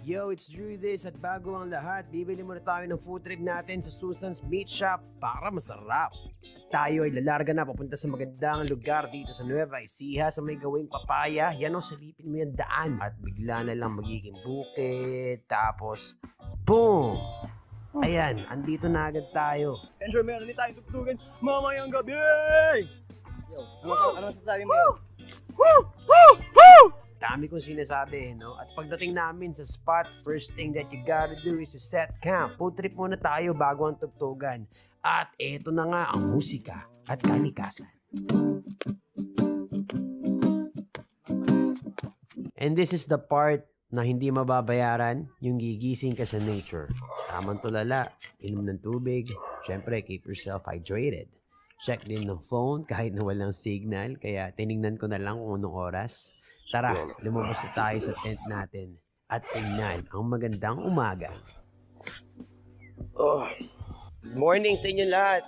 Yo, it's Drew this at bago ang lahat, bibili muna tayo ng food trip natin sa Susan's Meat Shop para masarap. Tayo ay lalarga na papunta sa magandang lugar dito sa Nueva Ecija sa may gawing papaya. Yan o, salipin mo yung daan. At bigla na lang magiging bukid, tapos boom! Ayan, andito na agad tayo. Enjoy, meron din tayong tugtugan mamayang gabi! Yo, ano sasabi mo yun? Dami kong sinasabi, no? At pagdating namin sa spot, first thing that you gotta do is to set camp. Food trip muna tayo bago ang tugtugan. At eto na nga ang musika at kalikasan. And this is the part na hindi mababayaran, yung gigising ka sa nature. Tamang tulala, inom ng tubig, syempre keep yourself hydrated. Check din ng phone kahit na walang signal, kaya tinignan ko na lang kung anong oras. Tara, lumabas na tayo sa tent natin at tingnan ang magandang umaga. Good morning sa inyo lahat.